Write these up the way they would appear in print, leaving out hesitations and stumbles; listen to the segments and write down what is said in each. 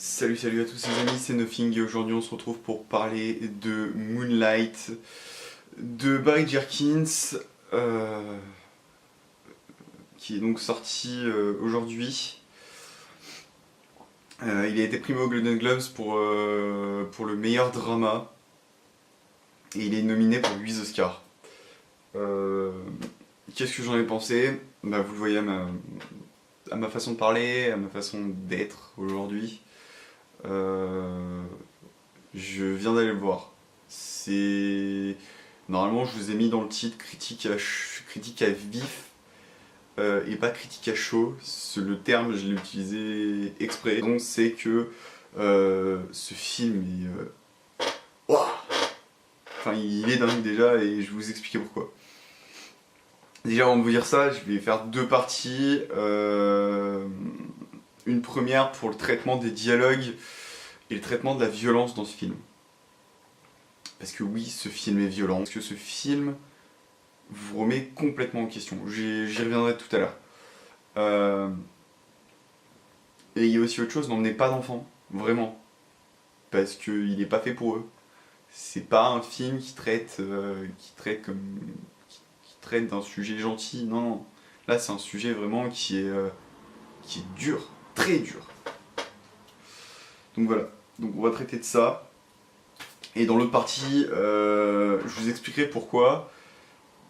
Salut à tous les amis, c'est Nothing et aujourd'hui on se retrouve pour parler de Moonlight de Barry Jenkins qui est donc sorti aujourd'hui. Il a été primé aux Golden Globes pour le meilleur drama et il est nominé pour 8 Oscars. Qu'est-ce que j'en ai pensé? Bah, vous le voyez à ma façon de parler, à ma façon d'être aujourd'hui. Je viens d'aller le voir. C'est Normalement, je vous ai mis dans le titre critique à vif et pas critique à chaud. Le terme, je l'ai utilisé exprès. Donc, c'est que ce film est. Ouah, enfin, il est dingue déjà et je vais vous expliquer pourquoi. Déjà, avant de vous dire ça, je vais faire deux parties. Une première pour le traitement des dialogues et le traitement de la violence dans ce film. Parce que oui, ce film est violent. Parce que ce film vous remet complètement en question. J'y reviendrai tout à l'heure. Et il y a aussi autre chose, n'emmenez pas d'enfants. Vraiment. Parce qu'il n'est pas fait pour eux. C'est pas un film qui traite d'un sujet gentil. Non, non. Là, c'est un sujet vraiment qui est dur. Très dur. Donc voilà. Donc on va traiter de ça. Et dans l'autre partie, je vous expliquerai pourquoi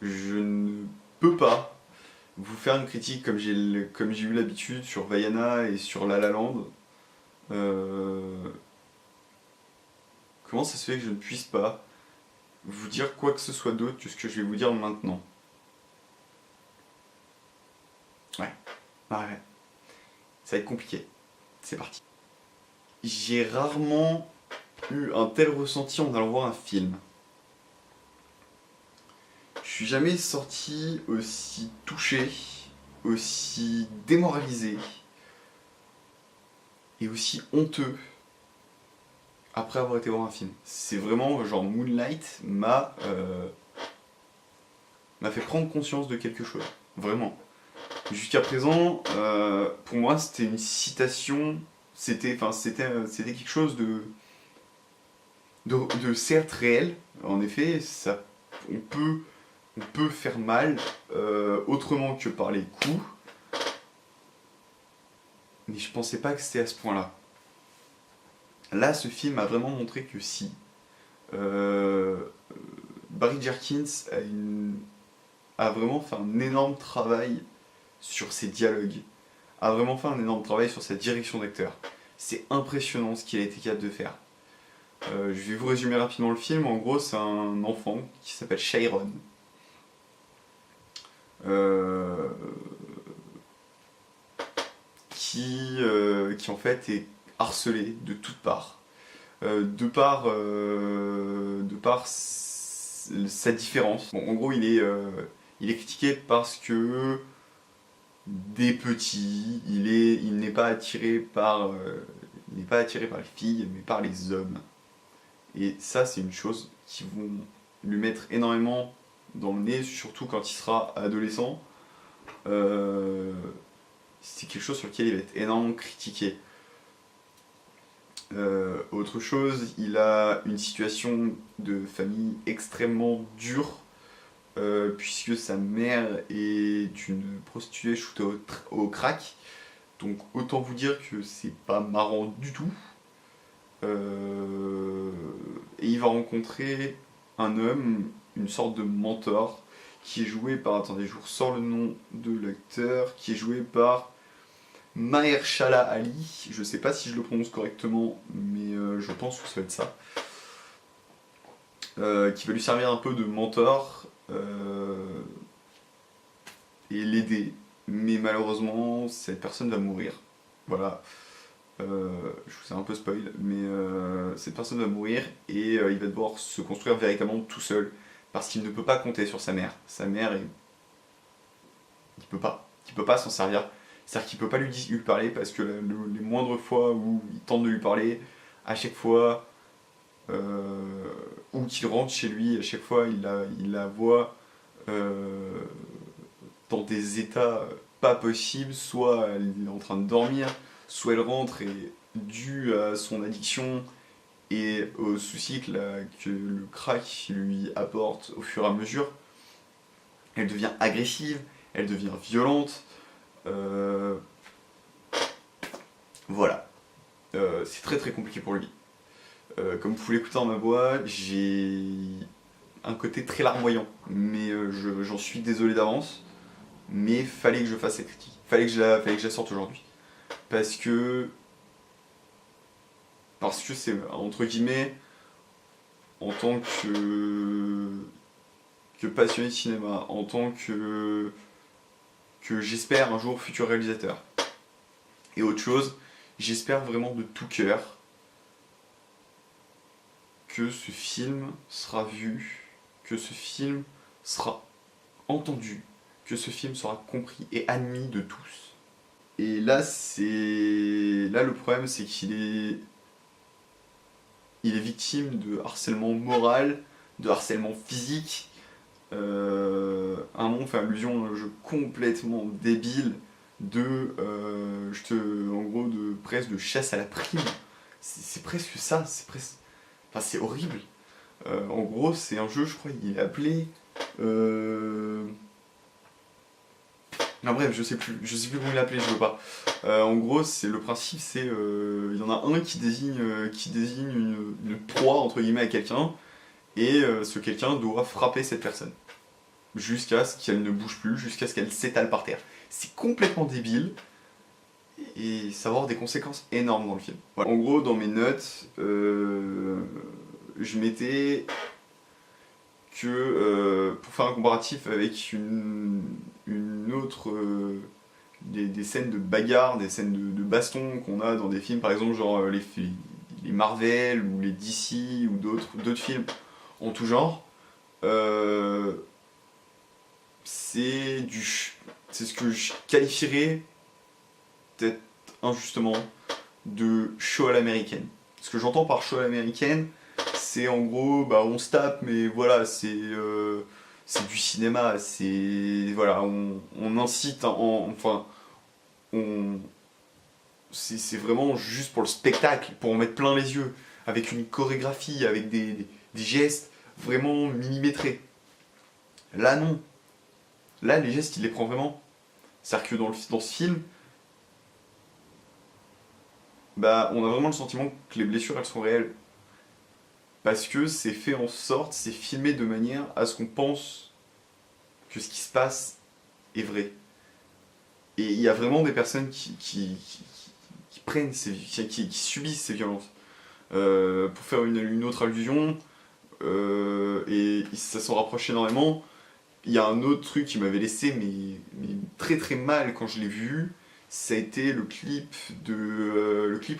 je ne peux pas vous faire une critique comme j'ai eu l'habitude sur Vaiana et sur La La Land. Comment ça se fait que je ne puisse pas vous dire quoi que ce soit d'autre que ce que je vais vous dire maintenant? Ouais. Ça va être compliqué. C'est parti. J'ai rarement eu un tel ressenti en allant voir un film. Je suis jamais sorti aussi touché, aussi démoralisé et aussi honteux après avoir été voir un film. C'est vraiment genre Moonlight m'a fait prendre conscience de quelque chose. Vraiment. Jusqu'à présent, pour moi, c'était une citation, c'était quelque chose de certes réel. En effet, on peut faire mal autrement que par les coups. Mais je pensais pas que c'était à ce point-là. Là, ce film a vraiment montré que si. Barry Jenkins a vraiment fait un énorme travail sur ses dialogues, a vraiment fait un énorme travail sur sa direction d'acteur. C'est impressionnant ce qu'il a été capable de faire. Je vais vous résumer rapidement le film. En gros, c'est un enfant qui s'appelle Chiron. Qui en fait est harcelé de toutes parts. De par sa différence. Bon, en gros, il est critiqué parce que des petits, il n'est pas attiré par les filles, mais par les hommes. Et ça, c'est une chose qui vont lui mettre énormément dans le nez, surtout quand il sera adolescent. C'est quelque chose sur lequel il va être énormément critiqué. Autre chose, il a une situation de famille extrêmement dure, puisque sa mère est une prostituée shootée au crack. Donc autant vous dire que c'est pas marrant du tout. Et il va rencontrer un homme, une sorte de mentor, qui est joué par, attendez, je vous ressors le nom de l'acteur, qui est joué par Mahershala Ali. Je sais pas si je le prononce correctement, mais je pense que ça va être ça. Qui va lui servir un peu de mentor et l'aider. Mais malheureusement, cette personne va mourir. Voilà. Je vous ai un peu spoil, mais cette personne va mourir et il va devoir se construire véritablement tout seul parce qu'il ne peut pas compter sur sa mère. Sa mère, il peut pas s'en servir. C'est-à-dire qu'il peut pas lui parler parce que les moindres fois où il tente de lui parler, à chaque fois, ou qu'il rentre chez lui, à chaque fois il la voit dans des états pas possibles, soit elle est en train de dormir, soit elle rentre et dû à son addiction et aux soucis que le crack lui apporte au fur et à mesure, elle devient agressive, elle devient violente. Euh, voilà. C'est très très compliqué pour lui. Comme vous pouvez l'écouter dans ma voix, j'ai un côté très larmoyant, mais j'en suis désolé d'avance. Mais fallait que je fasse cette critique, fallait que je la sorte aujourd'hui. Parce que, parce que c'est, entre guillemets, en tant que passionné de cinéma, en tant que j'espère un jour futur réalisateur. Et autre chose, j'espère vraiment de tout cœur que ce film sera vu, que ce film sera entendu, que ce film sera compris et admis de tous. Et là, le problème, c'est il est victime de harcèlement moral, de harcèlement physique. Un moment, on fait allusion à un jeu complètement débile en gros, de presque de chasse à la prime. C'est presque ça, enfin, c'est horrible. En gros, c'est un jeu, je crois, il est appelé. Non, bref, je sais plus comment il est appelé, je veux pas. En gros, c'est le principe, il y en a un qui désigne une proie entre guillemets à quelqu'un, et ce quelqu'un doit frapper cette personne jusqu'à ce qu'elle ne bouge plus, jusqu'à ce qu'elle s'étale par terre. C'est complètement débile et ça va avoir des conséquences énormes dans le film. Voilà. En gros, dans mes notes, je mettais que pour faire un comparatif avec une autre des scènes de bagarre, des scènes de baston qu'on a dans des films, par exemple genre les Marvel ou les DC ou d'autres films en tout genre, euh, c'est ce que je qualifierais peut-être injustement de show à l'américaine. Ce que j'entends par show à l'américaine, c'est en gros, bah on se tape, mais voilà, c'est du cinéma, voilà, on incite, enfin, on, c'est vraiment juste pour le spectacle, pour en mettre plein les yeux, avec une chorégraphie, avec des gestes vraiment millimétrés. Là non, là les gestes il les prend vraiment. C'est-à-dire que dans ce film, bah on a vraiment le sentiment que les blessures elles sont réelles. Parce que c'est fait en sorte, c'est filmé de manière à ce qu'on pense que ce qui se passe est vrai. Et il y a vraiment des personnes qui prennent qui subissent ces violences. Pour faire une autre allusion, et ça s'en rapproche énormément, il y a un autre truc qui m'avait laissé mais très très mal quand je l'ai vu, ça a été le clip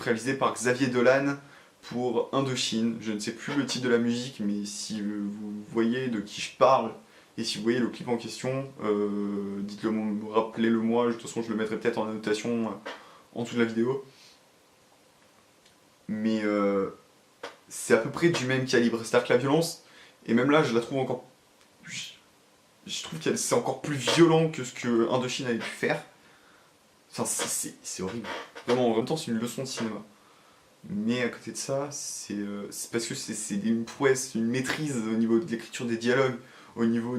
réalisé par Xavier Dolan pour Indochine. Je ne sais plus le titre de la musique, mais si vous voyez de qui je parle, et si vous voyez le clip en question, dites-le moi, rappelez-le moi, de toute façon je le mettrai peut-être en annotation en dessous de la vidéo. Mais c'est à peu près du même calibre. C'est-à-dire que la violence, et même là je la trouve encore. Je trouve que c'est encore plus violent que ce que Indochine avait pu faire. Enfin, c'est horrible. Vraiment, en même temps, c'est une leçon de cinéma. Mais à côté de ça, c'est parce que c'est une prouesse, une maîtrise au niveau de l'écriture des dialogues, au niveau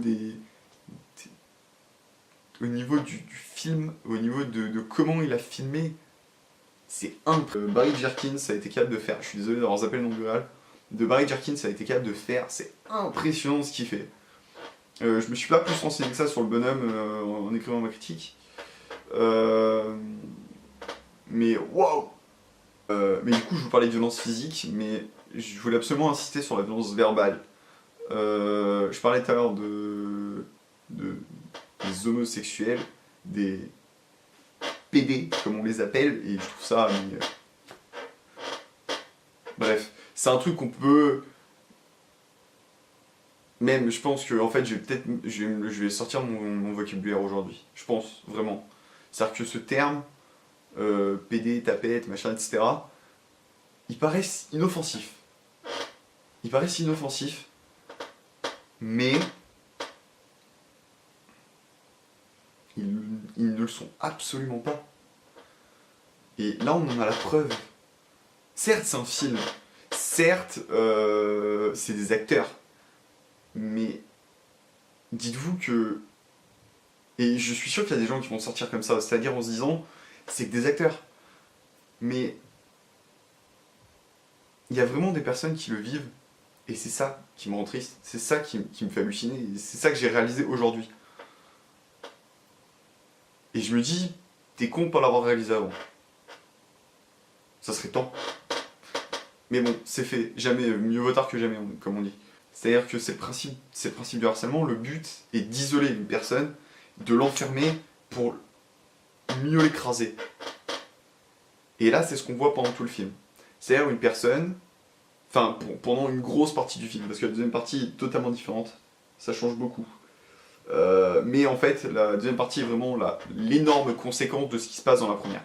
au niveau du film, au niveau de comment il a filmé. C'est incroyable. Barry Jenkins a été capable de faire, je suis désolé d'avoir zappé le nom du réal, de Barry Jenkins a été capable de faire, c'est impressionnant ce qu'il fait. Je me suis pas plus renseigné que ça sur le bonhomme en écrivant ma critique. Mais waouh. Mais du coup, je vous parlais de violence physique, mais je voulais absolument insister sur la violence verbale. Je parlais tout à l'heure des homosexuels, des PD, comme on les appelle, et je trouve ça. Bref, c'est un truc qu'on peut. Même, je pense que en fait, je vais sortir mon vocabulaire aujourd'hui. Je pense vraiment. C'est-à-dire que ce terme, PD, tapette, machin, etc., ils paraissent inoffensifs. Ils paraissent inoffensifs, mais ils ne le sont absolument pas. Et là, on en a la preuve. Certes, c'est un film. Certes, c'est des acteurs. Mais dites-vous que... Et je suis sûr qu'il y a des gens qui vont sortir comme ça, c'est-à-dire en se disant, c'est que des acteurs. Mais il y a vraiment des personnes qui le vivent, et c'est ça qui me rend triste, c'est ça qui me fait halluciner, et c'est ça que j'ai réalisé aujourd'hui. Et je me dis, t'es con de pas l'avoir réalisé avant. Ça serait temps. Mais bon, c'est fait, jamais, mieux vaut tard que jamais, comme on dit. C'est-à-dire que c'est le principe du harcèlement, le but est d'isoler une personne, de l'enfermer pour mieux l'écraser. Et là, c'est ce qu'on voit pendant tout le film. C'est-à-dire une personne, enfin, pendant une grosse partie du film, parce que la deuxième partie est totalement différente, ça change beaucoup. Mais en fait, la deuxième partie est vraiment l'énorme conséquence de ce qui se passe dans la première.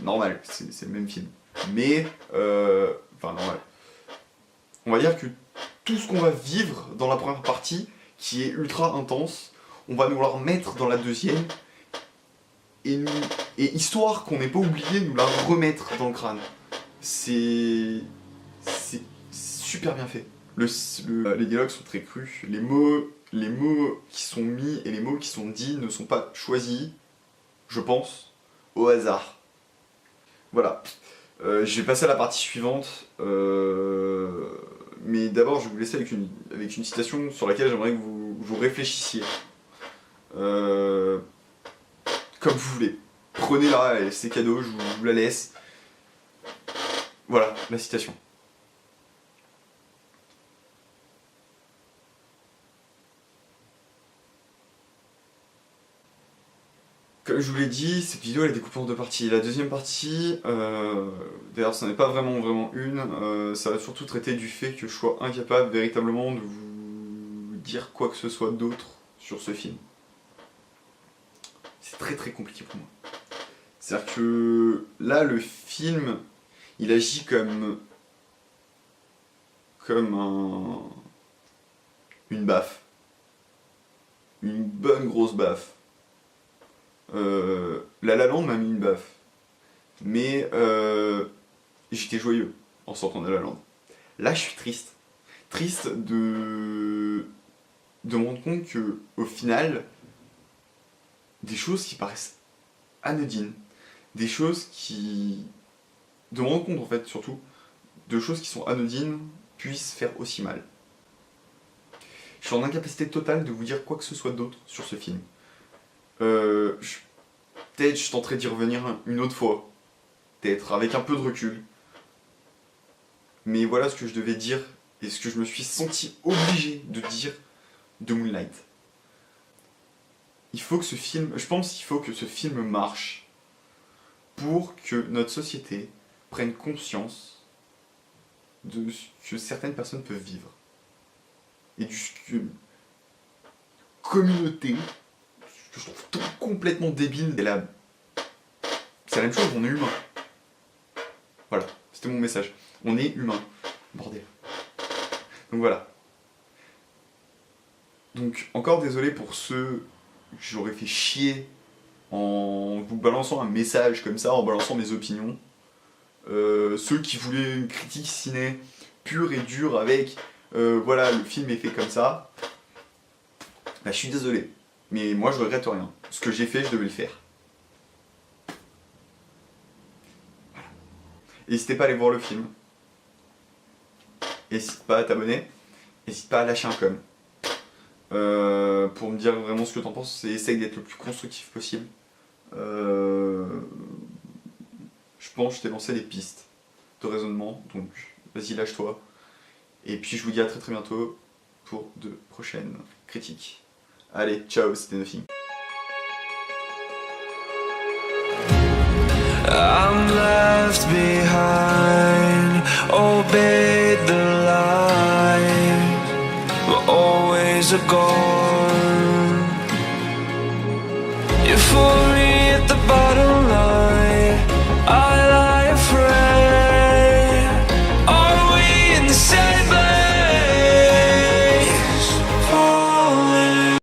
Normal, c'est le même film. Mais, enfin, normal. On va dire que tout ce qu'on va vivre dans la première partie, qui est ultra intense, on va nous la remettre dans la deuxième, et histoire qu'on n'ait pas oublié, nous la remettre dans le crâne. C'est super bien fait. Les dialogues sont très crus, les mots qui sont mis et les mots qui sont dits ne sont pas choisis, je pense, au hasard. Voilà. Je vais passer à la partie suivante, mais d'abord je vais vous laisser avec une citation sur laquelle j'aimerais que vous réfléchissiez. Comme vous voulez. Prenez-la, c'est cadeau, je vous la laisse. Voilà, la citation. Comme je vous l'ai dit, cette vidéo elle est découpée en deux parties. La deuxième partie, d'ailleurs ce n'est pas vraiment une, ça va surtout traiter du fait que je sois incapable véritablement de vous dire quoi que ce soit d'autre sur ce film. C'est très compliqué pour moi. C'est-à-dire que là, le film, il agit comme une baffe. Une bonne grosse baffe. La La Land m'a mis une baffe. Mais j'étais joyeux en sortant de La La Land. Là, je suis triste. Triste de me rendre compte que, au final, des choses qui paraissent anodines, des choses qui... de me rendre compte en fait surtout, de choses qui sont anodines puissent faire aussi mal. Je suis en incapacité totale de vous dire quoi que ce soit d'autre sur ce film. Peut-être je tenterai d'y revenir une autre fois, peut-être avec un peu de recul. Mais voilà ce que je devais dire et ce que je me suis senti obligé de dire de Moonlight. Il faut que ce film, je pense qu'il faut que ce film marche pour que notre société prenne conscience de ce que certaines personnes peuvent vivre. Et du que communauté, que je trouve complètement débile, c'est la même chose, on est humain. Voilà, c'était mon message. On est humain. Bordel. Donc voilà. Donc encore désolé pour ceux que j'aurais fait chier en vous balançant un message comme ça, en balançant mes opinions. Ceux qui voulaient une critique ciné pure et dure avec voilà, le film est fait comme ça. Bah, je suis désolé. Mais moi je regrette rien. Ce que j'ai fait, je devais le faire. Voilà. N'hésitez pas à aller voir le film. N'hésite pas à t'abonner. N'hésite pas à lâcher un com. Pour me dire vraiment ce que t'en penses, et essaye d'être le plus constructif possible. Je pense que je t'ai lancé des pistes de raisonnement, donc vas-y lâche-toi. Et puis je vous dis à très bientôt pour de prochaines critiques. Allez, ciao, c'était Nothing. I'm left behind.